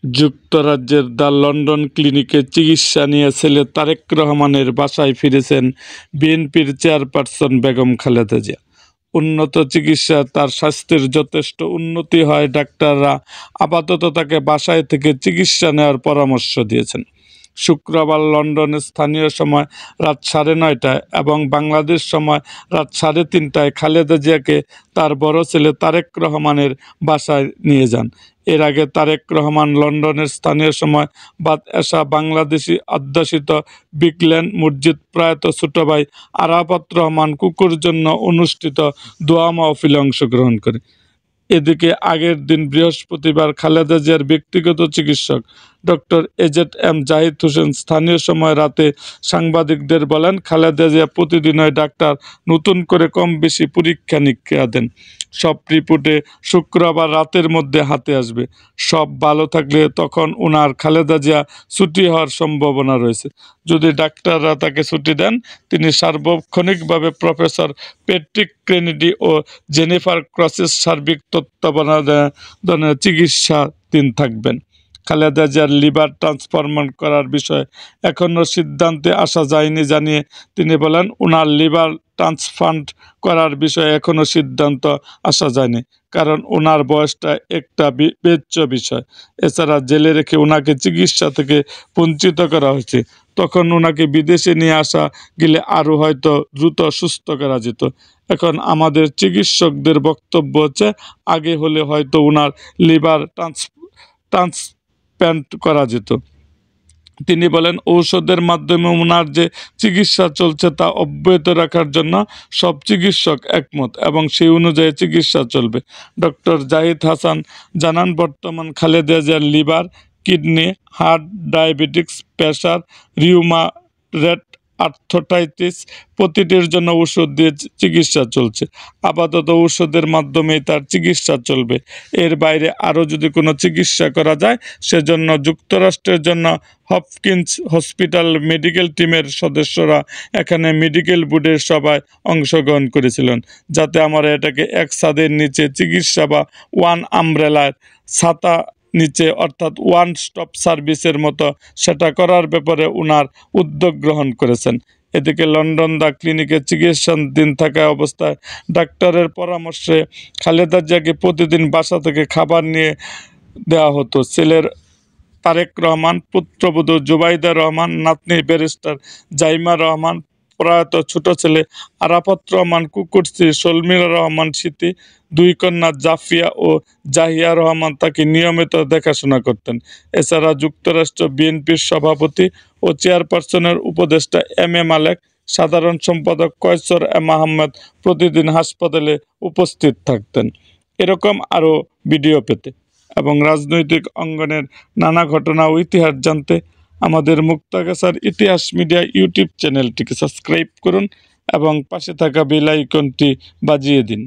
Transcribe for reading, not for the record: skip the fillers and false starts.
যুক্তরাজ্যের the London ক্লিনিকে চিকিৎসা নিয়ে ছেলে তারেক রহমানের বাসায় ফিরেছেন বিএনপির চেয়ারপারসন বেগম খালেদা জিয়া। উন্নত চিকিৎসা তার স্বাস্থ্যের যথেষ্ট উন্নতি হয় ডাক্তাররা আপাতত তাকে বাসায় থেকে চিকিৎসা নেওয়ার পরামর্শ দিয়েছেন। শুক্রবার লন্ডনে স্থানীয় সময় রাত 9:30টায় এবং বাংলাদেশ সময় রাত 3:30টায় খালেদা জিয়াকে তার বড় ছেলে তারেক রহমানের বাসায় নিয়ে যান। এর আগে তারেক রহমান লন্ডনের স্থানীয় সময় বাদ এশা বাংলাদেশি অধ্যুষিত বিগ লেন মসজিদ প্রয়াত ছোট ভাই আরাফাত রহমান কুকুর জন্য অনুষ্ঠিত দোয়া মাহফিলে অংশগ্রহণ করে। এদিকে আগের দিন বৃহস্পতিবার খালেদা জিয়ার ব্যক্তিগত চিকিৎসক ডক্টর এজেড জাহিদ হোসেন স্থানীয় সময় রাতে সাংবাদিকদের বলেন, খালেদা জিয়া প্রতিদিনই ডাক্তার নতুন করে কম বেশি পরীক্ষা নিরীক্ষা দেন। সব রিপোর্টে শুক্রবার রাতের মধ্যে হাতে আসবে। সব ভালো থাকলে তখন ওনার খালেদা জিয়া ছুটি হওয়ার সম্ভাবনা রয়েছে। যদি ডাক্তাররা তাকে ছুটি দেন, তিনি সার্বক্ষণিকভাবে প্রফেসর প্যাট্রিক কেনেডি ও জেনিফার ক্রসের সার্বিক তত্ত্বাবধানে চিকিৎসাধীন থাকবেন। খালেদা জিয়ার লিভার ট্রান্সপ্লান্ট করার বিষয়ে এখনও সিদ্ধান্তে আসা যায়নি জানিয়ে তিনি বলেন, ওনার লিভার ট্রান্সপ্লান্ট করার বিষয়ে এখনও সিদ্ধান্ত আসা যায়নি, কারণ ওনার বয়সটা একটা বিবেচ্য বিষয়। এছাড়া জেলে রেখে ওনাকে চিকিৎসা থেকে বঞ্চিত করা হয়েছে। তখন ওনাকে বিদেশে নিয়ে আসা গেলে আরও হয়তো দ্রুত সুস্থ করা যেত। এখন আমাদের চিকিৎসকদের বক্তব্য হচ্ছে, আগে হলে হয়তো ওনার লিভার ট্রান্সপ্লান্ট করা যেত। তিনি বলেন, ঔষধের মাধ্যমে ওনার যে চিকিৎসা চলছে তা অব্যাহত রাখার জন্য সব চিকিৎসক একমত এবং সেই অনুযায়ী চিকিৎসা চলবে। ডক্টর জাহিদ হাসান জানান, বর্তমান খালেদা জিয়ার liver, kidney, heart, diabetics, pressure, rheumatoid arthritis প্রতিটির জন্য ওষুধ দিয়ে চিকিৎসা চলছে। আপাতত ওষুধের মাধ্যমেই তার চিকিৎসা চলবে। এর বাইরে আরও যদি কোনো চিকিৎসা করা যায়, সেজন্য যুক্তরাষ্ট্রের জন্য হপকিন্স হসপিটাল মেডিকেল টিমের সদস্যরা এখানে মেডিকেল বোর্ডের সভায় অংশগ্রহণ করেছিলেন, যাতে আমরা এটাকে এক ছাদের নিচে চিকিৎসা বা ওয়ান আমব্রেলার ছাতা নিচে অর্থাৎ ওয়ান স্টপ সার্ভিসের মতো সেটা করার ব্যাপারে ওনার উদ্যোগ গ্রহণ করেছেন। এদিকে লন্ডন দ্য ক্লিনিকে চিকিৎসাধীন থাকা অবস্থায় ডাক্তারের পরামর্শে খালেদা জিয়াকে প্রতিদিন বাসা থেকে খাবার নিয়ে দেওয়া হতো। ছেলের তারেক রহমান, পুত্রবধূ জুবাইদা রহমান, নাতনি ব্যারিস্টার জাইমা রহমান, প্রয়াত ছোট ছেলে আরাফাত রহমান, কুকুর স্ত্রী শর্মিলা রহমান স্মৃতি, দুই কন্যা জাফিয়া ও জাহিয়া রহমান তাকে নিয়মিত দেখাশোনা করতেন। এছাড়া যুক্তরাষ্ট্র বিএনপির সভাপতি ও চেয়ারপারসনের উপদেষ্টা মালেক, সাধারণ সম্পাদক কয়সর আহমেদ প্রতিদিন হাসপাতালে উপস্থিত থাকতেন। এরকম আরও ভিডিও পেতে এবং রাজনৈতিক অঙ্গনের নানা ঘটনা ও ইতিহাস জানতে আমাদের মুক্তাগাছার ইতিহাস মিডিয়া ইউটিউব চ্যানেলটিকে সাবস্ক্রাইব করুন এবং পাশে থাকা বেল আইকনটি বাজিয়ে দিন।